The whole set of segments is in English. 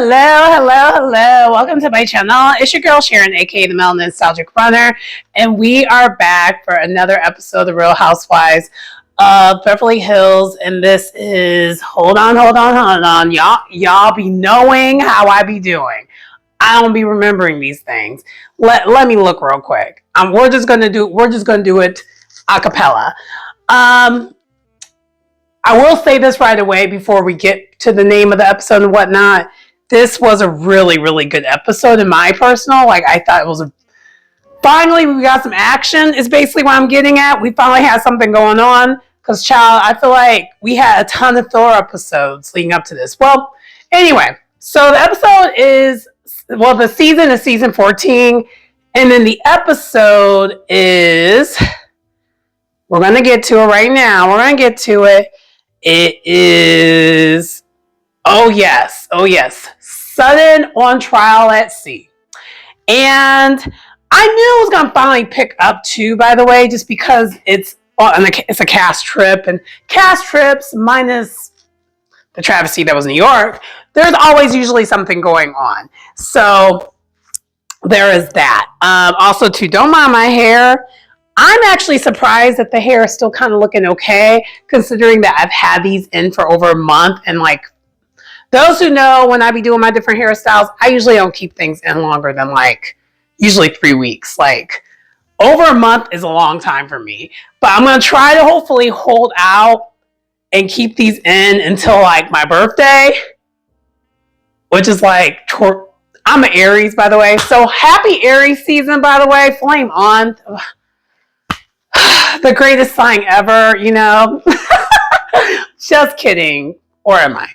Hello. Welcome to my channel. It's your girl Sharon, aka the Melanin Nostalgic Runner, and we are back for another episode of the Real Housewives of Beverly Hills. And this is hold on. Y'all be knowing how I be doing. I don't be remembering these things. Let me look real quick. We're just gonna do it a cappella. I will say this right away before we get to the name of the episode and whatnot. This was a really, really good episode in my personal. I thought it was finally we got some action is basically what I'm getting at. We finally had something going on because, child, I feel like we had a ton of Thor episodes leading up to this. Well, anyway, so the episode is, the season is season 14, and then the episode is, we're going to get to it right now. We're going to get to it. It is, oh yes, Sutton on trial at sea. And I knew it was going to finally pick up too, by the way, just because it's a cast trip, and cast trips minus the travesty that was New York, there's always usually something going on. So there is that. Also too, don't mind my hair. I'm actually surprised that the hair is still kind of looking okay, considering that I've had these in for over a month. And those who know, when I be doing my different hairstyles, I usually don't keep things in longer than usually 3 weeks. Over a month is a long time for me. But I'm going to try to hopefully hold out and keep these in until my birthday, which is I'm an Aries, by the way. So happy Aries season, by the way. Flame on. The greatest sign ever, Just kidding. Or am I?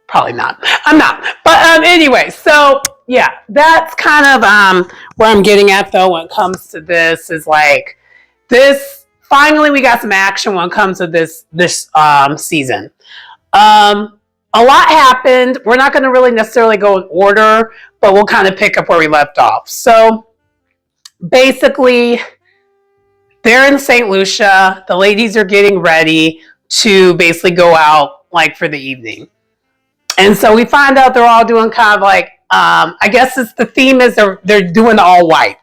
Probably not. I'm not. But anyway, so yeah, that's kind of where I'm getting at though when it comes to this is this finally we got some action when it comes to this season. A lot happened. We're not going to really necessarily go in order, but we'll kind of pick up where we left off. So basically, they're in St. Lucia. The ladies are getting ready to basically go out for the evening. And so we find out they're all doing kind of I guess the theme is they're doing all white,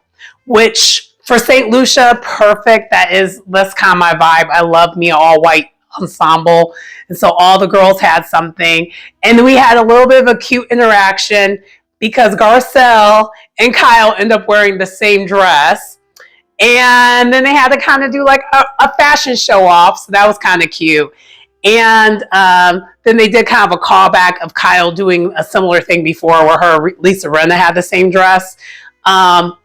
which for St. Lucia, perfect. That's kind of my vibe. I love me an all white ensemble. And so all the girls had something. And we had a little bit of a cute interaction because Garcelle and Kyle end up wearing the same dress. And then they had to kind of do a fashion show off. So that was kind of cute. And then they did kind of a callback of Kyle doing a similar thing before where Lisa Rinna had the same dress. And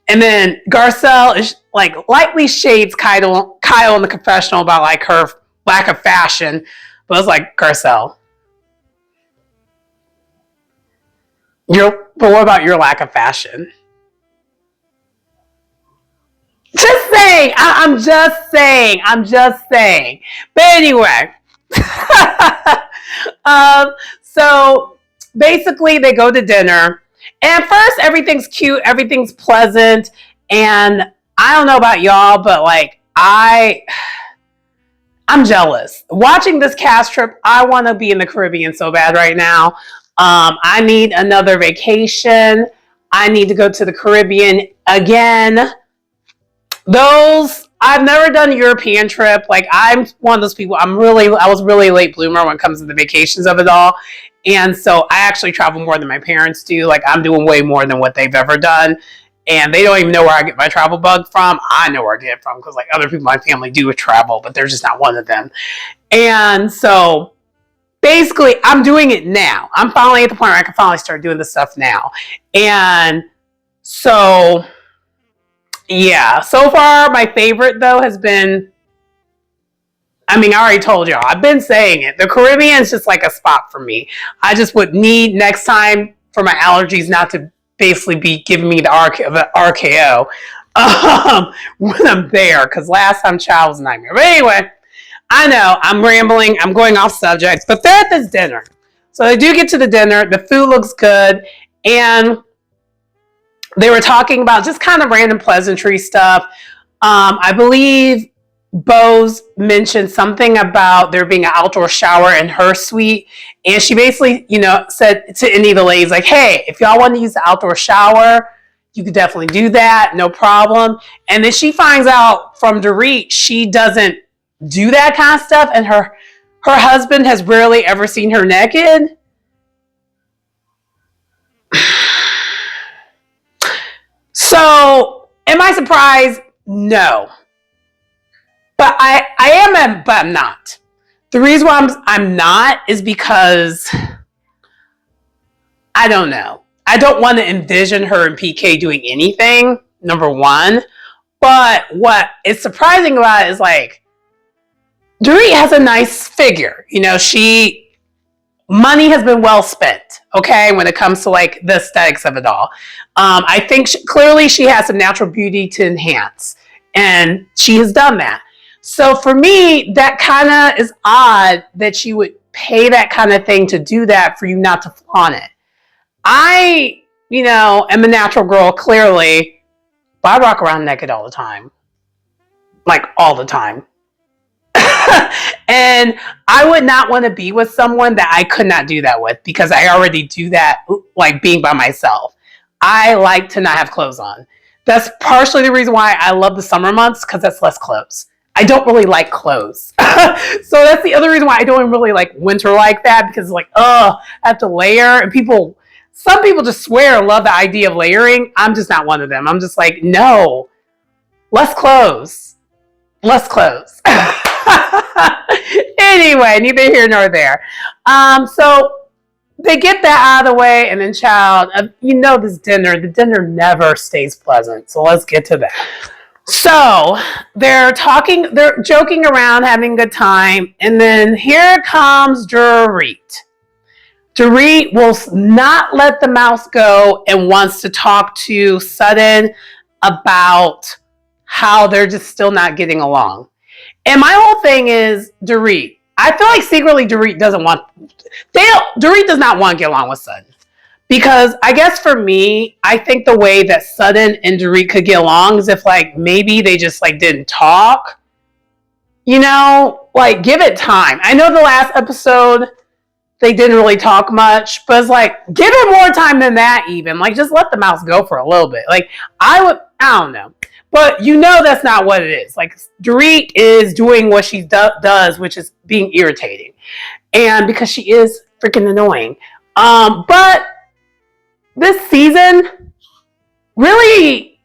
then Garcelle is lightly shades Kyle in the confessional about her lack of fashion. But it was Garcelle, but what about your lack of fashion? Just saying. I'm just saying. But anyway. So basically they go to dinner. And at first everything's cute. Everything's pleasant. And I don't know about y'all, but I'm jealous. Watching this cast trip, I want to be in the Caribbean so bad right now. I need another vacation. I need to go to the Caribbean again. I've never done a European trip. I'm one of those people, I was really late bloomer when it comes to the vacations of it all. And so I actually travel more than my parents do. I'm doing way more than what they've ever done. And they don't even know where I get my travel bug from. I know where I get it from because other people in my family do travel, but they're just not one of them. And so basically I'm doing it now. I'm finally at the point where I can finally start doing this stuff now. And so yeah, so far my favorite though has been, I already told y'all, I've been saying it. The Caribbean is just a spot for me. I just would need next time for my allergies not to basically be giving me the RKO when I'm there, because last time child was a nightmare. But anyway, I know I'm rambling, I'm going off subject, but they're at this dinner. So they do get to the dinner, the food looks good, and they were talking about just kind of random pleasantry stuff. I believe Bose mentioned something about there being an outdoor shower in her suite. And she basically, said to any of the ladies, like, hey, if y'all want to use the outdoor shower, you could definitely do that. No problem. And then she finds out from Dorit, she doesn't do that kind of stuff. And her husband has rarely ever seen her naked. So, am I surprised? No. But I am, but I'm not. The reason why I'm not is because I don't know. I don't want to envision her and PK doing anything, number one. But what is surprising about it is like, Dorit has a nice figure. Money has been well spent, okay, when it comes to like the aesthetics of it all. I think clearly she has some natural beauty to enhance, and she has done that. So for me, that kind of is odd that you would pay that kind of thing to do that for you not to flaunt it. I, am a natural girl, clearly, but I walk around naked all the time. Like, all the time. And I would not want to be with someone that I could not do that with, because I already do that, like being by myself. I like to not have clothes on. That's partially the reason why I love the summer months, because that's less clothes. I don't really like clothes. So that's the other reason why I don't really like winter like that, because like, I have to layer. And some people just swear love the idea of layering. I'm just not one of them. I'm just like, no, less clothes. Less clothes. Anyway, neither here nor there. So they get that out of the way, and then the dinner never stays pleasant. So let's get to that. So they're joking around, having a good time, and then here comes Dorit. Dorit will not let the mouse go and wants to talk to Sutton about how they're just still not getting along. And my whole thing is Dorit. I feel like secretly Dorit does not want to get along with Sutton. Because I guess for me, I think the way that Sutton and Dorit could get along is if like maybe they just like didn't talk. Like give it time. I know the last episode they didn't really talk much, but it's like give it more time than that even. Like just let the mouse go for a little bit. Like I don't know. But that's not what it is. Like Dorit is doing what she does, which is being irritating. And because she is freaking annoying. But this season, really,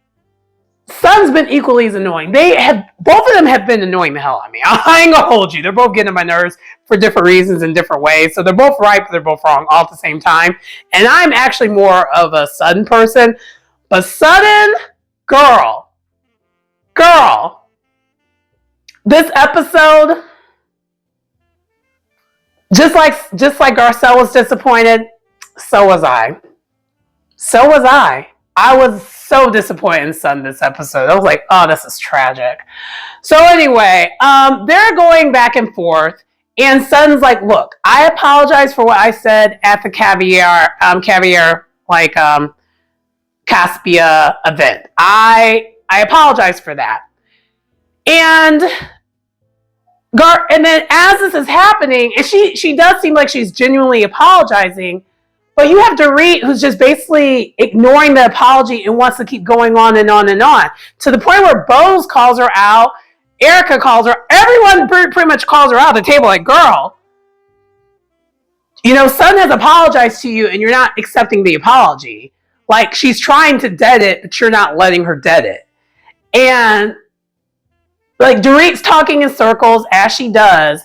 Sutton's been equally as annoying. Both of them have been annoying the hell out of me. I ain't gonna hold you. They're both getting on my nerves for different reasons in different ways. So they're both right, but they're both wrong all at the same time. And I'm actually more of a Sutton person. But Sutton, girl, this episode, just like Garcelle was disappointed, so was I. I was so disappointed in Sutton this episode. I was like, oh, this is tragic. So anyway, they're going back and forth, and Sutton's like, look, I apologize for what I said at the caviar Caspia event. I apologize for that. And then as this is happening, and she does seem like she's genuinely apologizing, but you have Dorit who's just basically ignoring the apology and wants to keep going on and on and on, to the point where Bose calls her out, Erica calls her, everyone pretty much calls her out at the table like, girl, Sutton has apologized to you and you're not accepting the apology. Like she's trying to dead it, but you're not letting her dead it. And like Dorit's talking in circles as she does.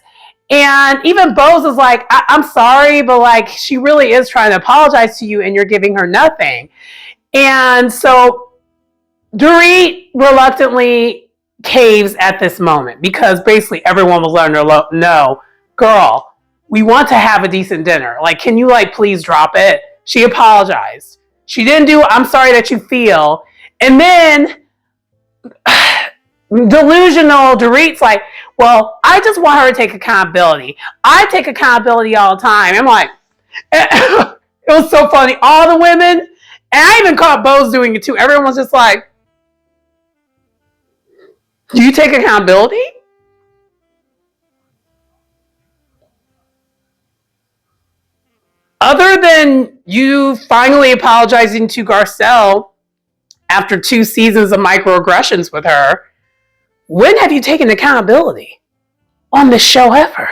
And even Bose is like, I'm sorry, but like she really is trying to apologize to you and you're giving her nothing. And so Dorit reluctantly caves at this moment because basically everyone was letting her know, girl, we want to have a decent dinner. Like, can you like please drop it? She apologized. She didn't do I'm sorry that you feel. And then delusional Dorit's like, well, I just want her to take accountability. I take accountability all the time. I'm like, it was so funny. All the women, and I even caught Bose doing it too. Everyone was just like, do you take accountability? you finally apologizing to Garcelle after 2 seasons of microaggressions with her. When have you taken accountability on this show ever?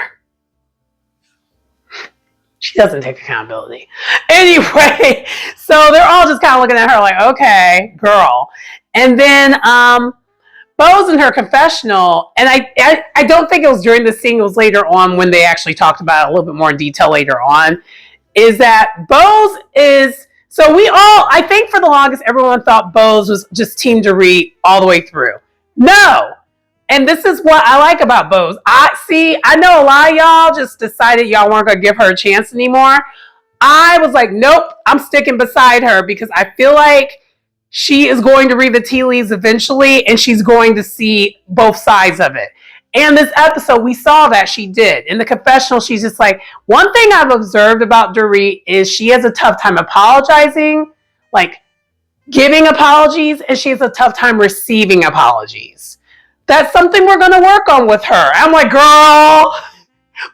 She doesn't take accountability. Anyway, so they're all just kind of looking at her like, okay, girl. And then Bo's in her confessional, and I don't think it was during the scene, it was later on when they actually talked about it a little bit more in detail later on, is that Bo's is, so we all, I think for the longest, everyone thought Bo's was just Team Dorit all the way through. No. And this is what I like about Bo's. I know a lot of y'all just decided y'all weren't going to give her a chance anymore. I was like, nope, I'm sticking beside her because I feel like she is going to read the tea leaves eventually and she's going to see both sides of it. And this episode, we saw that she did. In the confessional, she's just like, one thing I've observed about Dorit is she has a tough time apologizing, like giving apologies, and she has a tough time receiving apologies. That's something we're going to work on with her. I'm like, girl.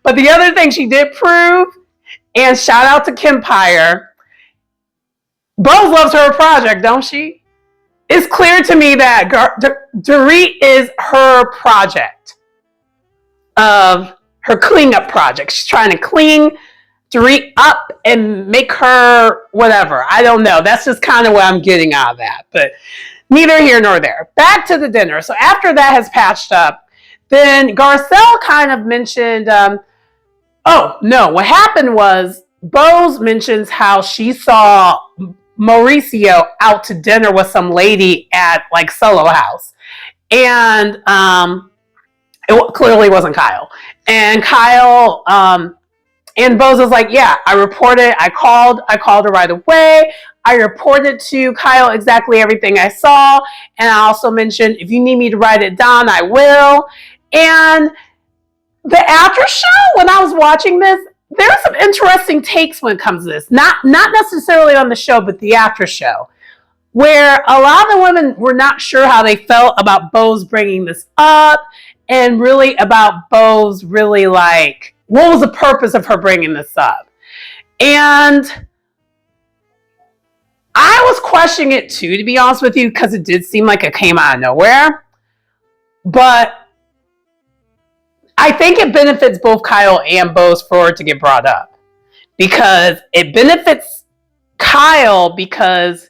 But the other thing she did prove, and shout out to Kempire, Bo loves her project, don't she? It's clear to me that Dorit is her project of her clean up project. She's trying to clean Dorit up and make her whatever. I don't know. That's just kind of what I'm getting out of that. But neither here nor there. Back to the dinner. So after that has patched up, then Garcelle kind of mentioned, what happened was Bose mentions how she saw Mauricio out to dinner with some lady at like Solo House. And it clearly wasn't Kyle. And Kyle, and Bose was like, yeah, I reported, I called her right away. I reported to Kyle exactly everything I saw. And I also mentioned, if you need me to write it down, I will. And the after show, when I was watching this, there's some interesting takes when it comes to this. Not necessarily on the show, but the after show, where a lot of the women were not sure how they felt about Bose bringing this up, and really about Bose really like, what was the purpose of her bringing this up? And I was questioning it too, to be honest with you, because it did seem like it came out of nowhere. But I think it benefits both Kyle and Bose for it to get brought up. Because it benefits Kyle because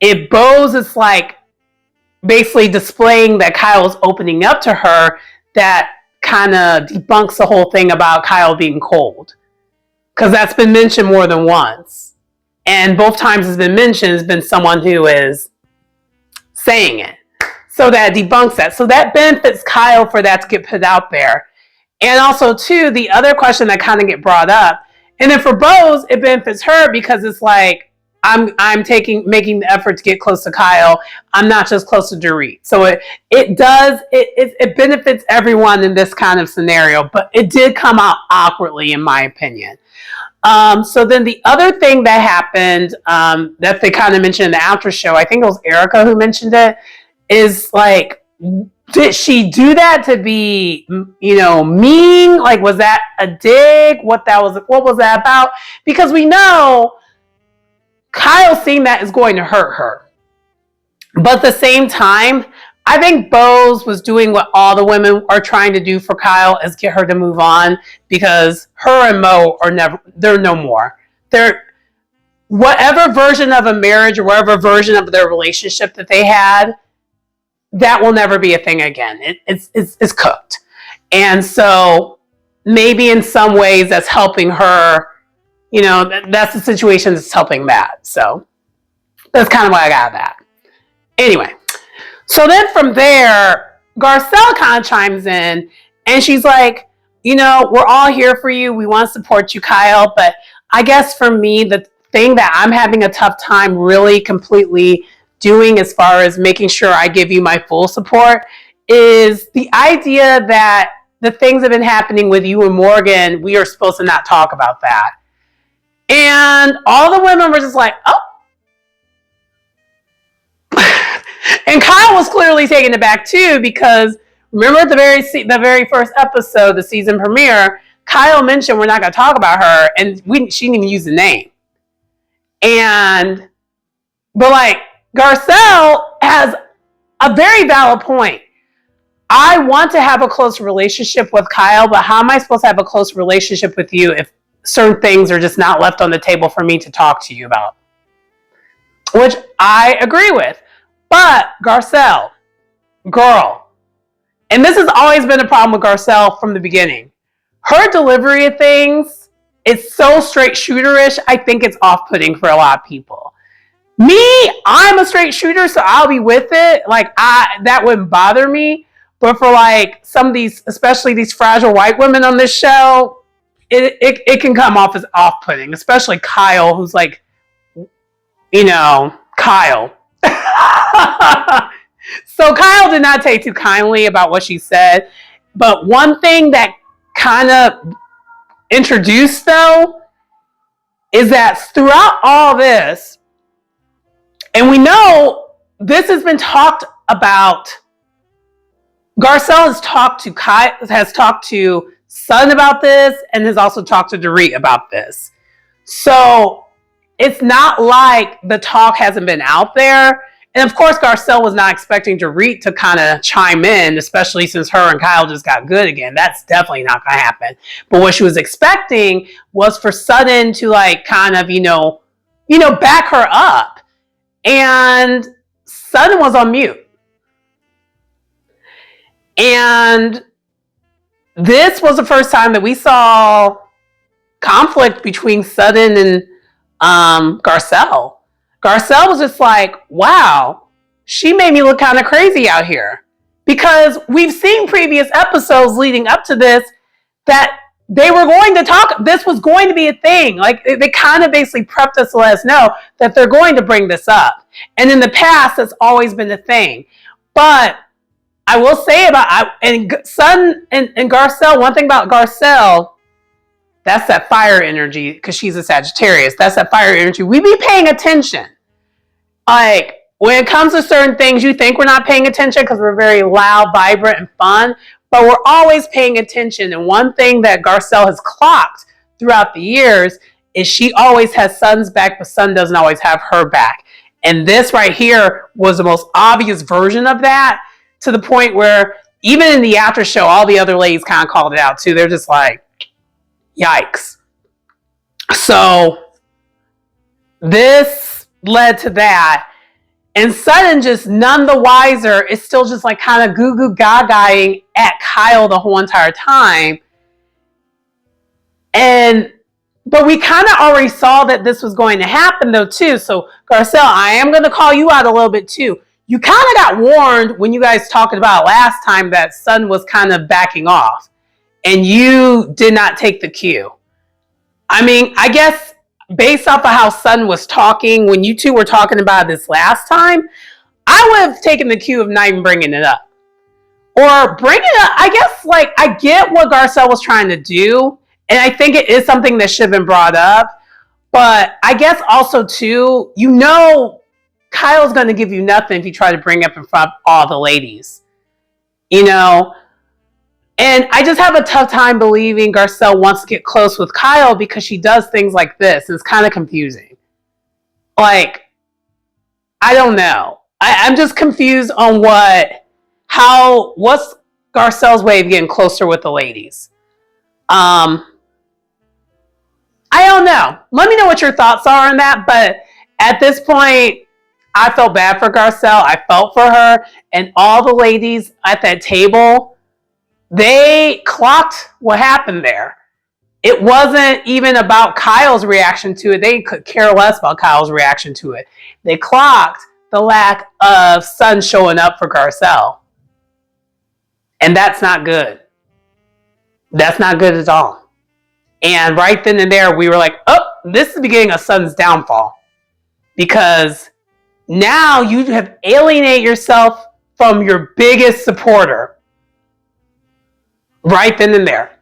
if Bose is like basically displaying that Kyle is opening up to her, that kind of debunks the whole thing about Kyle being cold. Because that's been mentioned more than once. And both times it's been mentioned, it's been someone who is saying it. So that debunks that. So that benefits Kyle for that to get put out there. And also, too, the other question that kind of get brought up, and then for Bose, it benefits her because it's like, I'm making the effort to get close to Kyle. I'm not just close to Dorit. So it benefits everyone in this kind of scenario, but it did come out awkwardly, in my opinion. So then the other thing that happened, that they kind of mentioned in the after show, I think it was Erica who mentioned it, is like, did she do that to be, mean? Like, was that a dig? What was that about? Because we know Kyle seeing that is going to hurt her. But at the same time, I think Bose was doing what all the women are trying to do for Kyle, is get her to move on, because her and Mo they're no more. They're whatever version of a marriage or whatever version of their relationship that they had, that will never be a thing again. It's cooked. And so maybe in some ways that's helping her, that's the situation that's helping that. So that's kind of why I got that. Anyway, so then from there, Garcelle kind of chimes in and she's like, we're all here for you. We want to support you, Kyle. But I guess for me, the thing that I'm having a tough time really completely doing as far as making sure I give you my full support is the idea that the things that have been happening with you and Morgan, we are supposed to not talk about that. And all the women were just like, oh. And Kyle was clearly taken aback too, because remember at the very first episode, the season premiere, Kyle mentioned we're not going to talk about her, and she didn't even use the name. But like, Garcelle has a very valid point. I want to have a close relationship with Kyle, but how am I supposed to have a close relationship with you if certain things are just not left on the table for me to talk to you about? Which I agree with. But Garcelle, girl, and this has always been a problem with Garcelle from the beginning. Her delivery of things is so straight shooterish, I think it's off-putting for a lot of people. Me, I'm a straight shooter, so I'll be with it. Like, that wouldn't bother me. But for like some of these, especially these fragile white women on this show, it can come off as off-putting, especially Kyle, who's like, you know, Kyle. So Kyle did not take too kindly about what she said. But one thing that kind of introduced, though, is that throughout all this, and we know this has been talked about, Garcelle has talked to Sutton about this, and has also talked to Dorit about this. So it's not like the talk hasn't been out there. And of course, Garcelle was not expecting Dorit to kind of chime in, especially since her and Kyle just got good again. That's definitely not going to happen. But what she was expecting was for Sutton to like kind of, back her up. And Sutton was on mute. And this was the first time that we saw conflict between Sutton and Garcelle. Garcelle was just like, wow, she made me look kind of crazy out here. Because we've seen previous episodes leading up to this that they were going to talk, this was going to be a thing. Like, they kind of basically prepped us to let us know that they're going to bring this up. And in the past, that's always been the thing. But I will say and Sutton and Garcelle, one thing about Garcelle, that's that fire energy, because she's a Sagittarius. That's that fire energy. We be paying attention. Like, when it comes to certain things, you think we're not paying attention because we're very loud, vibrant, and fun, but we're always paying attention. And one thing that Garcelle has clocked throughout the years is she always has Sutton's back, but Sutton doesn't always have her back. And this right here was the most obvious version of that, to the point where even in the after show, all the other ladies kind of called it out too. They're just like, yikes. So this led to that. And Sutton, just none the wiser, is still just like kind of goo goo gagaing at Kyle the whole entire time. But we kind of already saw that this was going to happen though too. So Garcelle, I am going to call you out a little bit too. You kind of got warned when you guys talked about last time that Sutton was kind of backing off. And you did not take the cue. I mean, I guess based off of how Sutton was talking when you two were talking about this last time, I would have taken the cue of not even bringing it up. Or bring it up, I guess, like, I get what Garcelle was trying to do, and I think it is something that should have been brought up. But I guess also, too, Kyle's going to give you nothing if you try to bring it up in front of all the ladies. And I just have a tough time believing Garcelle wants to get close with Kyle because she does things like this. It's kind of confusing. Like, I don't know. I'm just confused on what's Garcelle's way of getting closer with the ladies. I don't know. Let me know what your thoughts are on that. But at this point, I felt bad for Garcelle. I felt for her. And all the ladies at that table, they clocked what happened there. It wasn't even about Kyle's reaction to it. They could care less about Kyle's reaction to it. They clocked the lack of Sutton showing up for Garcelle. And that's not good. That's not good at all. And right then and there, we were like, oh, this is the beginning of Sutton's downfall. Because now you have alienated yourself from your biggest supporter. Right then and there.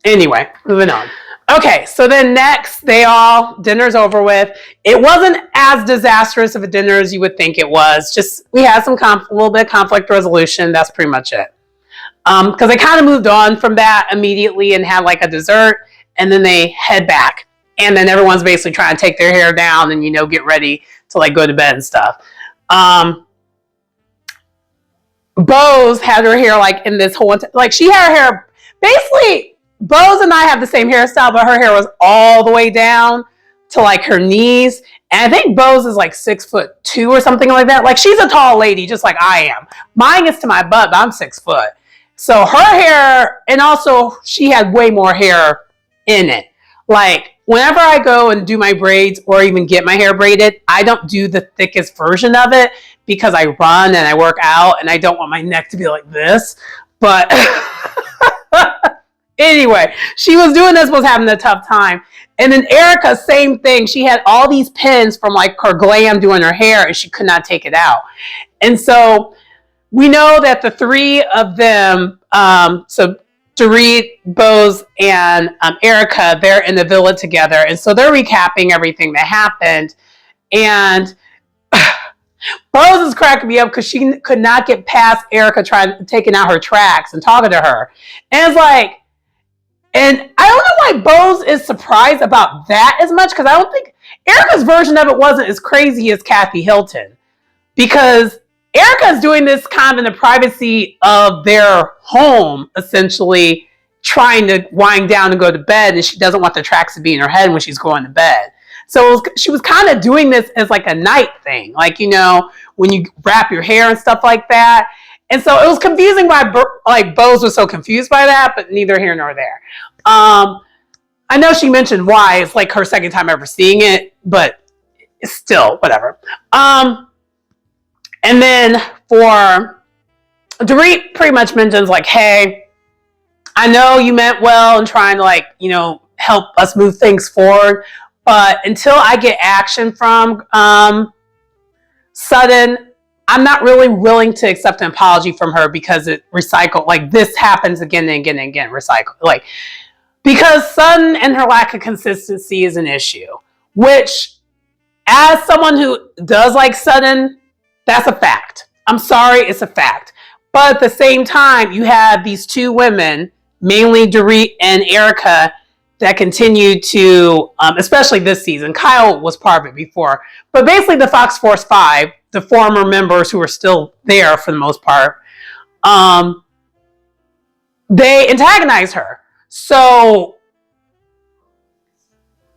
Anyway, moving on. Okay, so then next, dinner's over with. It wasn't as disastrous of a dinner as you would think it was. Just, we had a little bit of conflict resolution. That's pretty much it. Because they kind of moved on from that immediately and had like a dessert, and then they head back. And then everyone's basically trying to take their hair down and, get ready to like go to bed and stuff. Bose had her hair like in this whole, like she had her hair, basically Bose and I have the same hairstyle, but her hair was all the way down to like her knees. And I think Bose is like 6'2" or something like that. Like she's a tall lady, just like I am. Mine is to my butt, but I'm 6 foot. So her hair, and also she had way more hair in it. Like whenever I go and do my braids or even get my hair braided, I don't do the thickest version of it because I run and I work out and I don't want my neck to be like this. But anyway, she was doing this, was having a tough time. And then Erica, same thing. She had all these pins from like her glam doing her hair and she could not take it out. And so we know that the three of them, so Dorit, Bose, and Erica, they're in the villa together. And so they're recapping everything that happened. And Bose is cracking me up because she could not get past Erica taking out her tracks and talking to her. And it's like, and I don't know why Bose is surprised about that as much, because I don't think Erica's version of it wasn't as crazy as Kathy Hilton, because Erica's doing this kind of in the privacy of their home, essentially trying to wind down and go to bed, and she doesn't want the tracks to be in her head when she's going to bed. So she was kind of doing this as like a night thing, like, when you wrap your hair and stuff like that. And so it was confusing why like Bose was so confused by that, but neither here nor there. I know she mentioned why. It's like her second time ever seeing it, but it's still whatever. And then for Dorit, pretty much mentions like, hey, I know you meant well in trying to like, help us move things forward, but until I get action from Sutton, I'm not really willing to accept an apology from her because it recycled, like this happens again and again and again, recycle. Like, because Sutton and her lack of consistency is an issue, which as someone who does like Sutton, that's a fact. I'm sorry, it's a fact. But at the same time, you have these two women, mainly Dorit and Erica, that continue to, especially this season. Kyle was part of it before. But basically the Fox Force 5, the former members who are still there for the most part, they antagonize her. So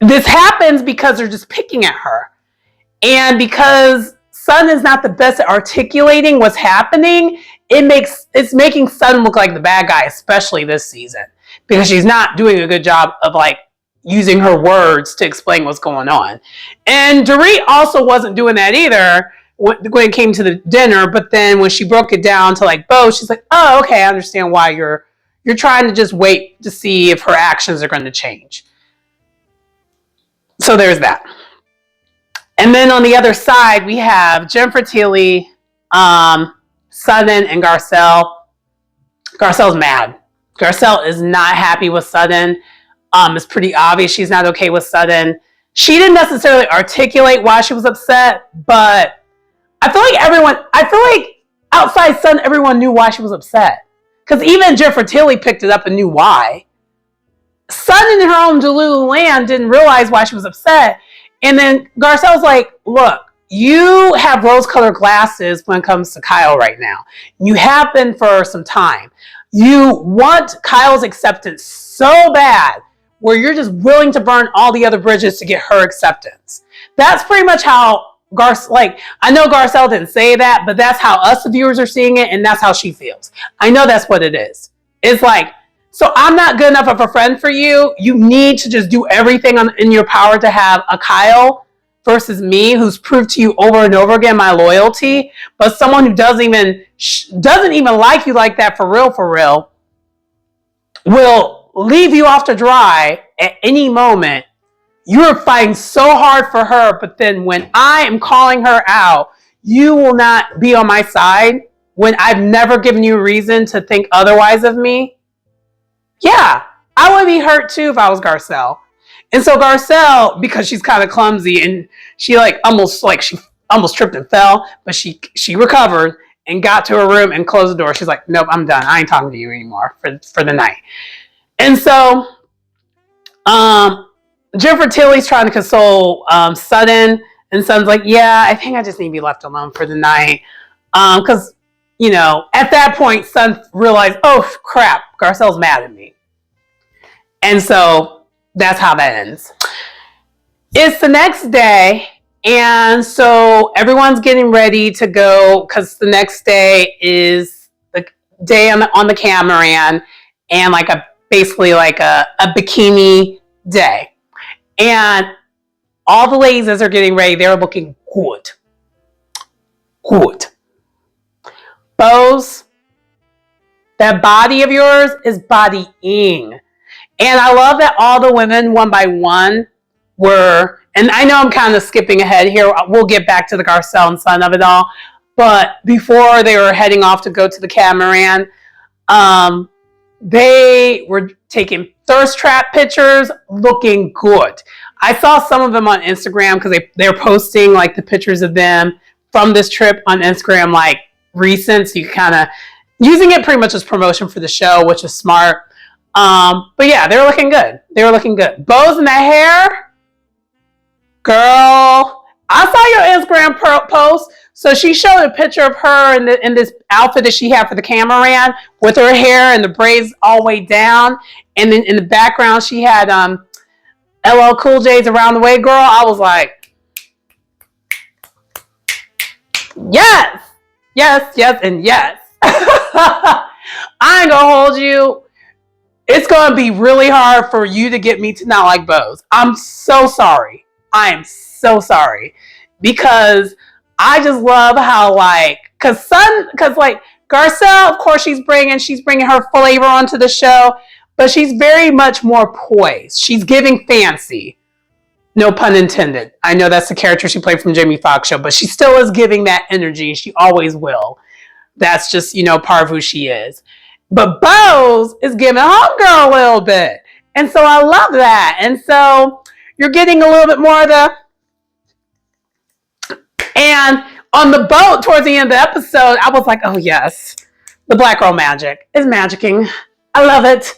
this happens because they're just picking at her. And because Sutton is not the best at articulating what's happening, it's making Sutton look like the bad guy, especially this season, because she's not doing a good job of like using her words to explain what's going on. And Dorit also wasn't doing that either when it came to the dinner, but then when she broke it down to like Bo, she's like, oh, okay, I understand why you're trying to just wait to see if her actions are going to change. So there's that. And then on the other side, we have Jennifer Tilly, Sutton, and Garcelle. Garcelle's mad. Garcelle is not happy with Sutton. It's pretty obvious she's not okay with Sutton. She didn't necessarily articulate why she was upset, but I feel like outside Sutton, everyone knew why she was upset. Because even Jennifer Tilly picked it up and knew why. Sutton in her own Delulu land didn't realize why she was upset. And then Garcelle's like, look, you have rose-colored glasses when it comes to Kyle right now. You have been for some time. You want Kyle's acceptance so bad where you're just willing to burn all the other bridges to get her acceptance. That's pretty much how I know Garcelle didn't say that, but that's how us, the viewers, are seeing it, and that's how she feels. I know that's what it is. It's like, so I'm not good enough of a friend for you. You need to just do everything in your power to have a Kyle versus me, who's proved to you over and over again my loyalty, but someone who doesn't even like you like that for real, will leave you off to dry at any moment. You're fighting so hard for her, but then when I am calling her out, you will not be on my side when I've never given you a reason to think otherwise of me. Yeah, I would be hurt too if I was Garcelle. And so Garcelle, because she's kind of clumsy and she almost tripped and fell, but she recovered and got to her room and closed the door. She's like, nope, I'm done. I ain't talking to you anymore for the night. And so Jennifer Tilly's trying to console Sutton, and Sutton's like, yeah, I think I just need to be left alone for the night. Because, at that point, Sutton realized, oh, crap, Garcelle's mad at me. And so that's how that ends. It's the next day, and so everyone's getting ready to go because the next day is the day on the catamaran, and basically like a bikini day. And all the ladies, as they're getting ready, they're looking good. Good. Bose, that body of yours is bodying. And I love that all the women, one by one, were, and I know I'm kind of skipping ahead here. We'll get back to the Garcelle and Sutton of it all. But before they were heading off to go to the catamaran, they were taking thirst trap pictures, looking good. I saw some of them on Instagram because they're posting like the pictures of them from this trip on Instagram, like recent. So you kind of using it pretty much as promotion for the show, which is smart. But yeah, they were looking good. They were looking good. Bows in that hair, girl. I saw your Instagram post. So she showed a picture of her in this outfit that she had for the catamaran with her hair and the braids all the way down. And then in the background, she had LL Cool J's Around the Way, girl. I was like, yes, yes, yes, and yes. I ain't gonna hold you. It's gonna be really hard for you to get me to not like Bose. I'm so sorry. I am so sorry. Because I just love how cause Garcelle, of course she's bringing her flavor onto the show, but she's very much more poised. She's giving fancy. No pun intended. I know that's the character she played from Jamie Foxx show, but she still is giving that energy. She always will. That's just, part of who she is. But Bose is giving homegirl a little bit. And so I love that. And so you're getting a little bit more of the. And on the boat towards the end of the episode, I was like, oh yes, the black girl magic is magicking. I love it.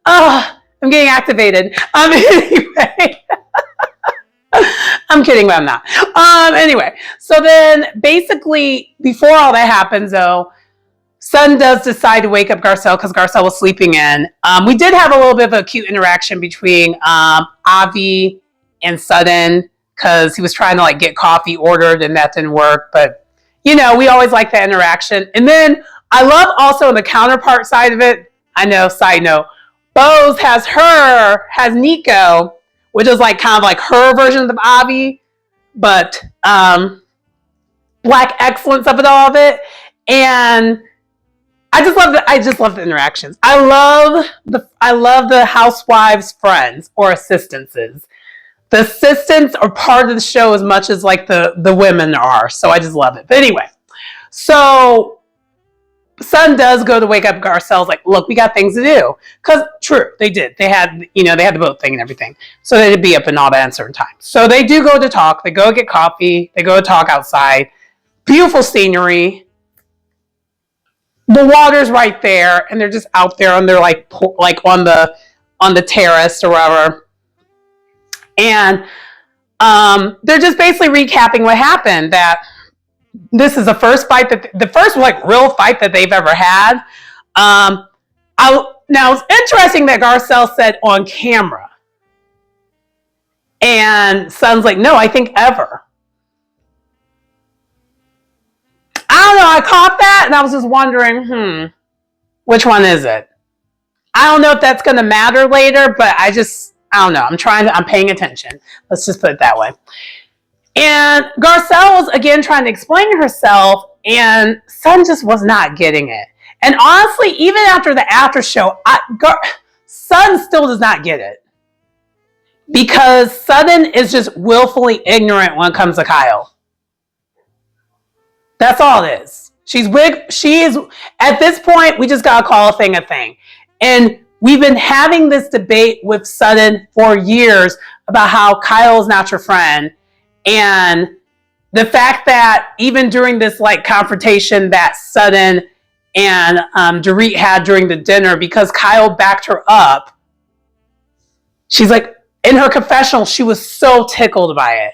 Oh, I'm getting activated. Anyway. I'm kidding, but I'm not. Anyway, so then basically before all that happens though, Sutton does decide to wake up Garcelle because Garcelle was sleeping in. We did have a little bit of a cute interaction between Avi and Sutton because he was trying to get coffee ordered and that didn't work. But, we always like that interaction. And then I love also the counterpart side of it. I know, side note, Bose has Nico, which is kind of like her version of Avi, but black excellence of it. And I just love the interactions. I love the housewives' friends or assistants. The assistants are part of the show as much as the women are. So I just love it. But anyway, so Sutton does go to wake up Garcelle's look, we got things to do. Because true, they did. They had the boat thing and everything. So they'd be up and all that at certain times. So they do go to talk. They go get coffee. They go to talk outside. Beautiful scenery. The water's right there, and they're just out there on their on the terrace or whatever. And they're just basically recapping what happened. That this is the first real fight that they've ever had. Now it's interesting that Garcelle said on camera, and Sutton's like, no, I think ever. I don't know. I caught that, and I was just wondering, which one is it? I don't know if that's going to matter later, but I don't know. I'm paying attention. Let's just put it that way. And Garcelle was again trying to explain herself, and Sutton just was not getting it. And honestly, even after the after show, Sutton still does not get it. Because Sutton is just willfully ignorant when it comes to Kyle. That's all it is. She is, at this point, we just got to call a thing a thing. And we've been having this debate with Sutton for years about how Kyle is not your friend. And the fact that even during this confrontation that Sutton and Dorit had during the dinner, because Kyle backed her up, she's like, in her confessional, she was so tickled by it.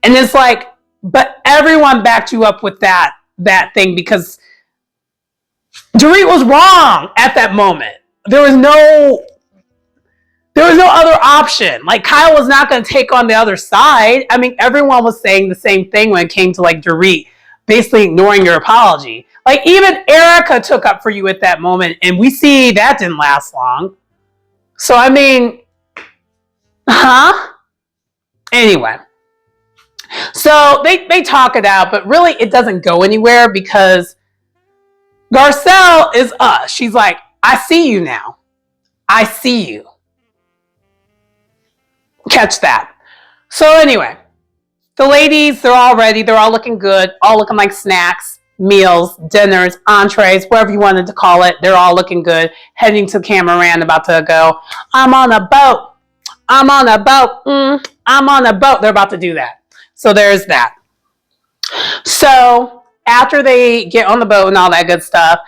And it's like, but everyone backed you up with that thing because Dorit was wrong at that moment. There was no other option. Like, Kyle was not going to take on the other side. I mean, everyone was saying the same thing when it came to like Dorit basically ignoring your apology. Like, even Erica took up for you at that moment, and we see that didn't last long. So, I mean, Anyway. So, they talk it out, but really it doesn't go anywhere because Garcelle is us. She's like, I see you now. I see you. Catch that. So anyway, the ladies, they're all ready. They're all looking good. All looking like snacks, meals, dinners, entrees, whatever you wanted to call it. They're all looking good. Heading to Cameron, about to go, I'm on a boat. I'm on a boat. I'm on a boat. They're about to do that. So there's that. So after they get on the boat and all that good stuff,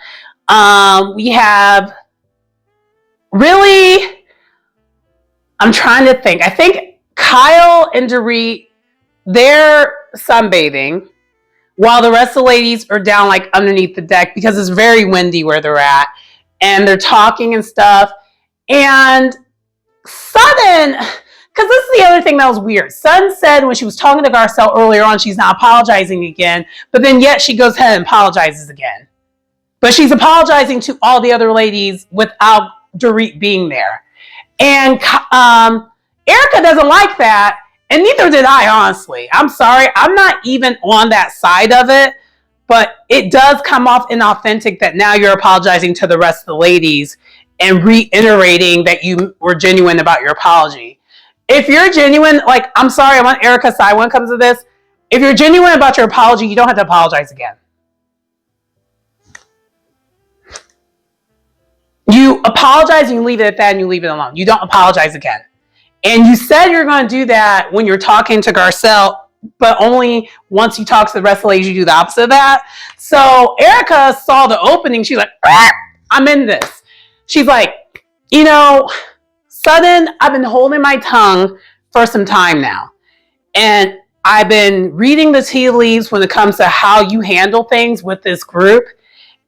we have really, I'm trying to think. I think Kyle and Dorit, they're sunbathing while the rest of the ladies are down like underneath the deck because it's very windy where they're at. And they're talking and stuff. And Sutton, because this is the other thing that was weird. Sutton said when she was talking to Garcelle earlier on, she's not apologizing again. But then yet she goes ahead and apologizes again. But she's apologizing to all the other ladies without Dorit being there. And Erica doesn't like that, and neither did I, honestly. I'm sorry. I'm not even on that side of it, but it does come off inauthentic that now you're apologizing to the rest of the ladies and reiterating that you were genuine about your apology. If you're genuine, like, I'm sorry, I'm on Erica's side when it comes to this. If you're genuine about your apology, you don't have to apologize again. You apologize and you leave it at that and you leave it alone. You don't apologize again. And you said you're going to do that when you're talking to Garcelle, but only once you talk to the rest of the ladies, you do the opposite of that. So Erica saw the opening. She's like, I'm in this. She's like, Sutton, I've been holding my tongue for some time now. And I've been reading the tea leaves when it comes to how you handle things with this group.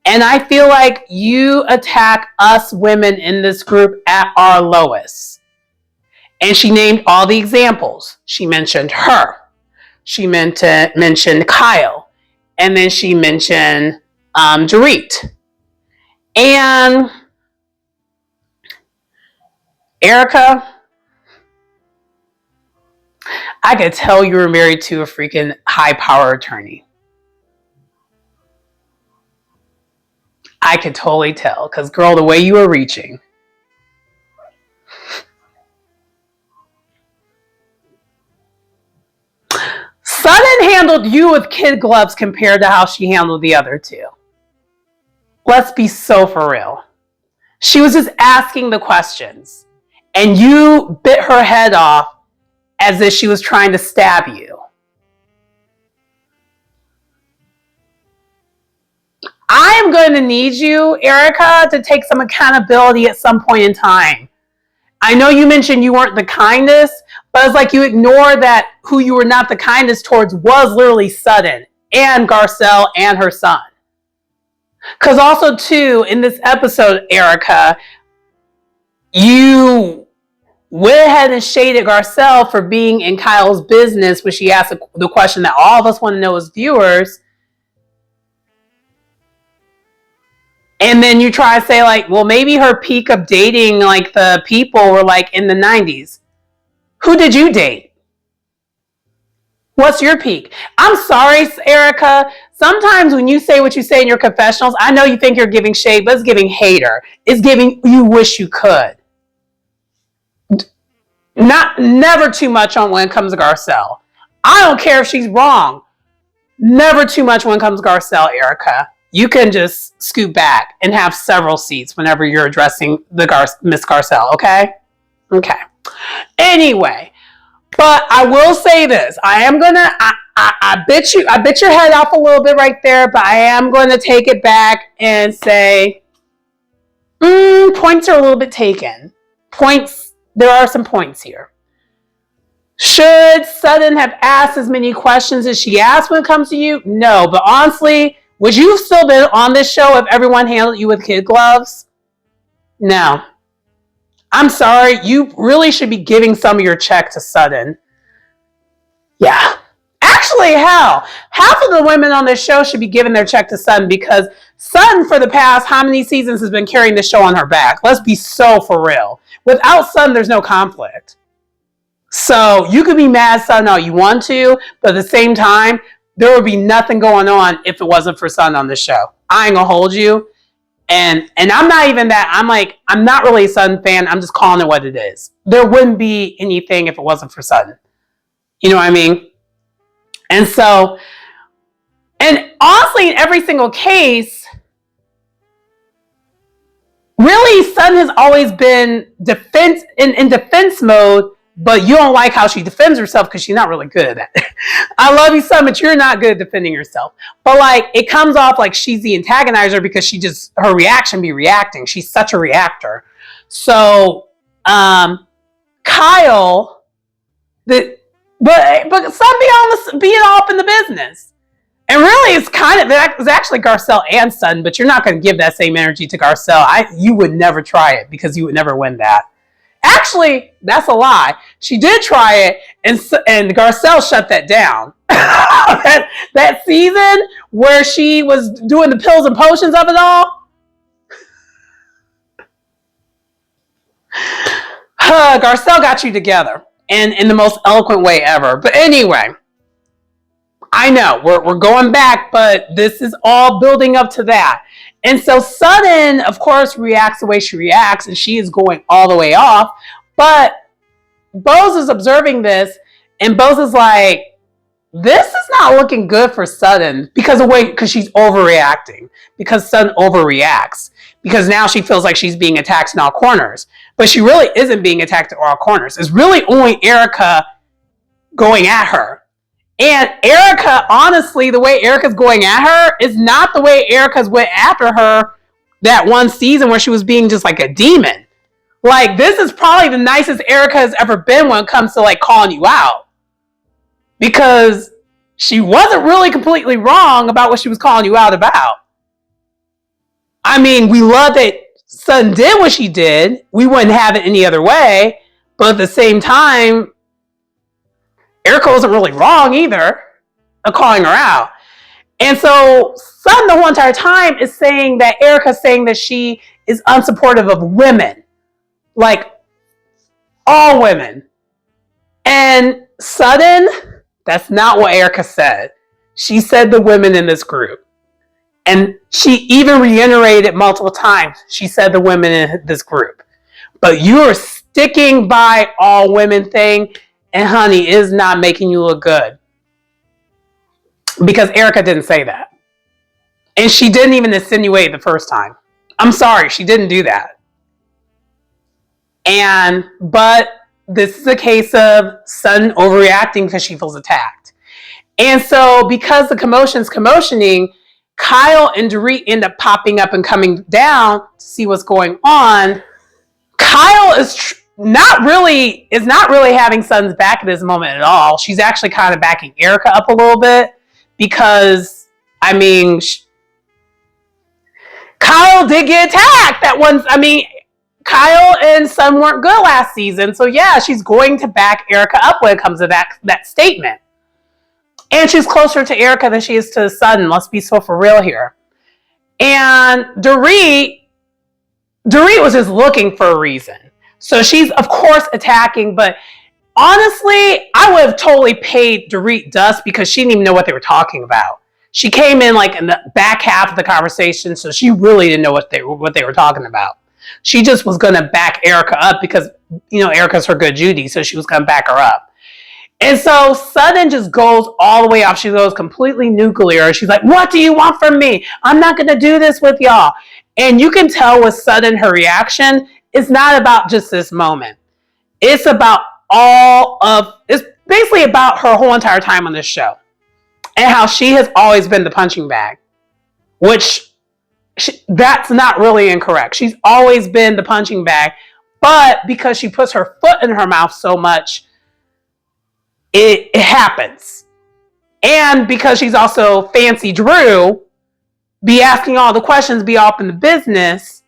And I feel like you attack us women in this group at our lowest. And she named all the examples. She mentioned her. She mentioned Kyle. And then she mentioned Dorit. And Erica, I could tell you were married to a freaking high power attorney. I could totally tell, because girl, the way you were reaching. Sutton handled you with kid gloves compared to how she handled the other two. Let's be so for real. She was just asking the questions, and you bit her head off as if she was trying to stab you. I am going to need you, Erica, to take some accountability at some point in time. I know you mentioned you weren't the kindest, but it's like you ignore that who you were not the kindest towards was literally Sutton and Garcelle and her son. Because also, too, in this episode, Erica, you went ahead and shaded Garcelle for being in Kyle's business when she asked the question that all of us want to know as viewers. And then you try to say, like, well, maybe her peak of dating, like, the people were, like, in the 90s. Who did you date? What's your peak? I'm sorry, Erica. Sometimes when you say what you say in your confessionals, I know you think you're giving shade, but it's giving hater. It's giving you wish you could. Never too much on when it comes to Garcelle. I don't care if she's wrong. Never too much when it comes to Garcelle, Erica. You can just scoot back and have several seats whenever you're addressing the Miss Garcelle, okay? Okay. Anyway, but I will say this. I am gonna I bit your head off a little bit right there, but I am gonna take it back and say points are a little bit taken. Points, there are some points here. Should Sutton have asked as many questions as she asked when it comes to you? No, but honestly, would you have still been on this show if everyone handled you with kid gloves? No. I'm sorry, you really should be giving some of your check to Sutton. Yeah. Actually, hell, half of the women on this show should be giving their check to Sutton, because Sutton, for the past how many seasons, has been carrying the show on her back. Let's be so for real. Without Sutton, there's no conflict. So you could be mad at Sutton all you want to, but at the same time, there would be nothing going on if it wasn't for Sutton on the show. I ain't gonna hold you. And I'm not even that. I'm not really a Sutton fan. I'm just calling it what it is. There wouldn't be anything if it wasn't for Sutton. You know what I mean? And so, and honestly, in every single case, really, Sutton has always been in defense mode, but you don't like how she defends herself because she's not really good at it. I love you, Sutton, but you're not good at defending yourself. But like, it comes off like she's the antagonizer because her reaction be reacting. She's such a reactor. So, Kyle, but Sutton being all up in the business. And really, it's actually Garcelle and Sutton, but you're not going to give that same energy to Garcelle. You would never try it because you would never win that. Actually, that's a lie. She did try it, and Garcelle shut that down. that season where she was doing the pills and potions of it all. Garcelle got you together, and in the most eloquent way ever. But anyway, I know we're going back, but this is all building up to that. And so Sutton, of course, reacts the way she reacts, and she is going all the way off. But Bose is observing this, and Bose is like, this is not looking good for Sutton because she's overreacting, because Sutton overreacts, because now she feels like she's being attacked in all corners. But she really isn't being attacked in all corners. It's really only Erica going at her. And Erica, honestly, the way Erica's going at her is not the way Erica's went after her that one season where she was being just like a demon. Like, this is probably the nicest Erica has ever been when it comes to like calling you out. Because she wasn't really completely wrong about what she was calling you out about. I mean, we love that Sutton did what she did. We wouldn't have it any other way. But at the same time, Erica wasn't really wrong either of calling her out. And so Sutton the whole entire time is saying that Erica's saying that she is unsupportive of women. Like, all women. And Sutton, that's not what Erica said. She said the women in this group. And she even reiterated it multiple times. She said the women in this group. But you are sticking by all women thing. And honey, is not making you look good. Because Erica didn't say that. And she didn't even insinuate the first time. I'm sorry, she didn't do that. But this is a case of Sutton overreacting because she feels attacked. And so because the commotion's commotioning, Kyle and Dorit end up popping up and coming down to see what's going on. Kyle is not really having Sutton's back at this moment at all. She's actually kind of backing Erica up a little bit because, I mean, Kyle did get attacked that once. I mean, Kyle and Sutton weren't good last season, so yeah, she's going to back Erica up when it comes to that statement. And she's closer to Erica than she is to Sutton. Let's be so for real here. And Dorit was just looking for a reason. So she's, of course, attacking, but honestly, I would have totally paid Dorit dust because she didn't even know what they were talking about. She came in like in the back half of the conversation, so she really didn't know what they were talking about. She just was going to back Erica up because, you know, Erica's her good Judy, so she was going to back her up. And so Sutton just goes all the way off. She goes completely nuclear. She's like, what do you want from me? I'm not going to do this with y'all. And you can tell with Sutton, her reaction, it's not about just this moment. It's about it's basically about her whole entire time on this show. And how she has always been the punching bag. Which, that's not really incorrect. She's always been the punching bag. But because she puts her foot in her mouth so much, it happens. And because she's also fancy Drew, be asking all the questions, be off in the business,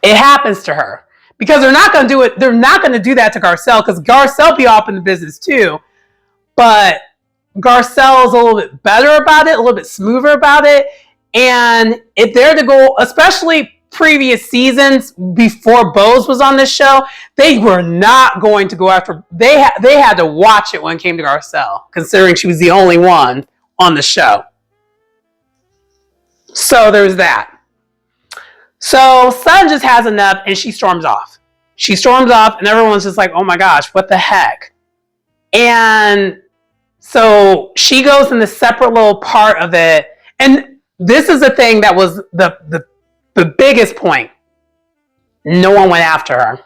it happens to her. Because they're not going to do it. They're not going to do that to Garcelle, because Garcelle be off in the business too. But Garcelle is a little bit better about it, a little bit smoother about it. And if they're to go, especially previous seasons before Bose was on this show, they were not going to go after. They had to watch it when it came to Garcelle, considering she was the only one on the show. So there's that. So Sutton just has enough, and she storms off. She storms off, and everyone's just like, "Oh my gosh, what the heck?" And so she goes in the separate little part of it, and this is the thing that was the biggest point. No one went after her.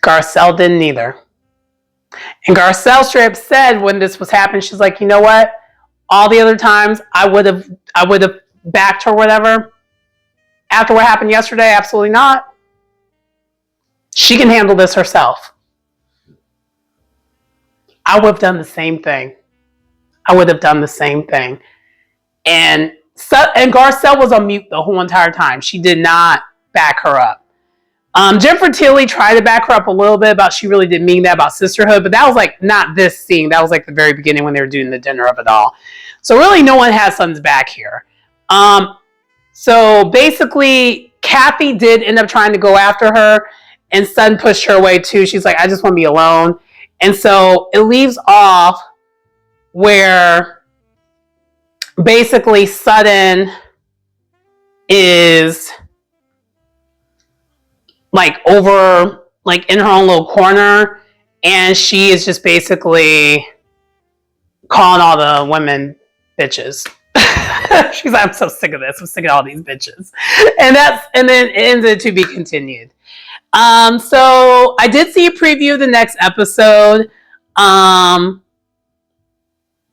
Garcelle didn't either. And Garcelle straight up said when this was happening, she's like, "You know what? All the other times I would have backed her, whatever. After what happened yesterday, absolutely not. She can handle this herself." I would have done the same thing. And Garcelle was on mute the whole entire time. She did not back her up. Jennifer Tilly tried to back her up a little bit about she really didn't mean that about sisterhood, but that was like not this scene. That was like the very beginning when they were doing the dinner of it all. So really no one has Sutton's back here. So basically Kathy did end up trying to go after her, and Sutton pushed her away too. She's like, "I just want to be alone." And so it leaves off where basically Sutton is like over, like in her own little corner, and she is just basically calling all the women bitches. She's like, "I'm so sick of this. I'm sick of all these bitches." And then it ended to be continued. So I did see a preview of the next episode.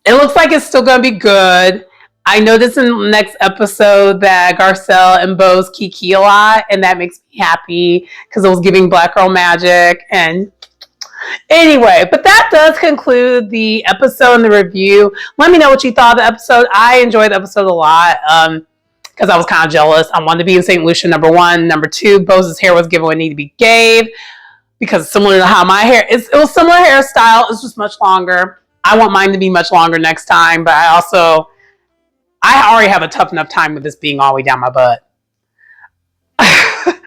It looks like it's still going to be good. I noticed in the next episode that Garcelle and Bose kiki a lot, and that makes me happy because it was giving Black Girl Magic. And anyway, but that does conclude the episode and the review. Let me know what you thought of the episode. I enjoyed the episode a lot. Because I was kind of jealous. I wanted to be in St. Lucia, number one. Number two, Bose's hair was given what it needed to be gave, because similar to how my hair is, it was similar hairstyle. It's just much longer. I want mine to be much longer next time, but I already have a tough enough time with this being all the way down my butt. I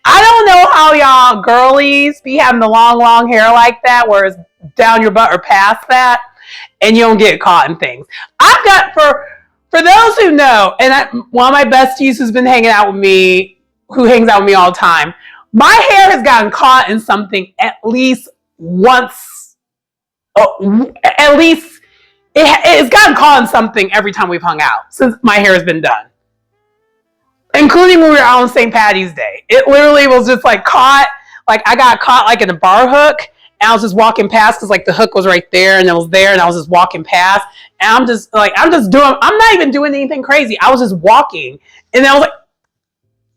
don't know how y'all girlies be having the long hair like that, where it's down your butt or past that, and you don't get caught in things. I've got, for those who know, and one of my besties who's been hanging out with me, who hangs out with me all the time, my hair has gotten caught in something at least once. At least it's gotten caught in something every time we've hung out since my hair has been done, including when we were out on St. Patty's Day. It literally was just like caught. Like I got caught like in a bar hook, and I was just walking past because like the hook was right there, and it was there, and I was just walking past. And I'm not even doing anything crazy. I was just walking. And I was like,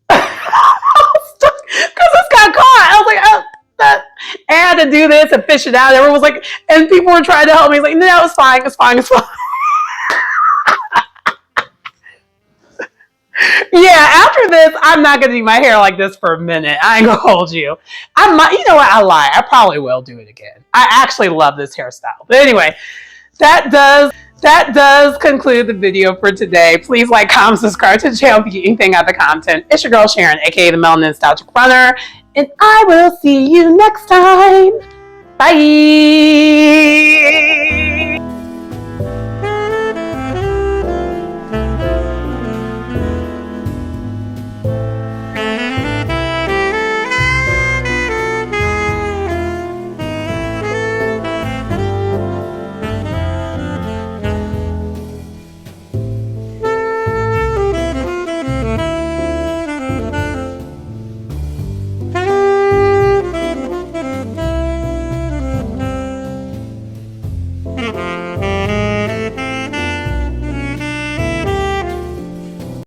because this got caught. I was like, I had to do this and fish it out. Everyone was like, and people were trying to help me. He's like, "No, it's fine. Yeah, after this, I'm not going to do my hair like this for a minute. I ain't going to hold you. You know what? I lie. I probably will do it again. I actually love this hairstyle. But anyway, that does conclude the video for today. Please like, comment, subscribe to the channel if you get anything out of the content. It's your girl Sharon, aka the Melanin Nostalgic Runner, and I will see you next time. Bye.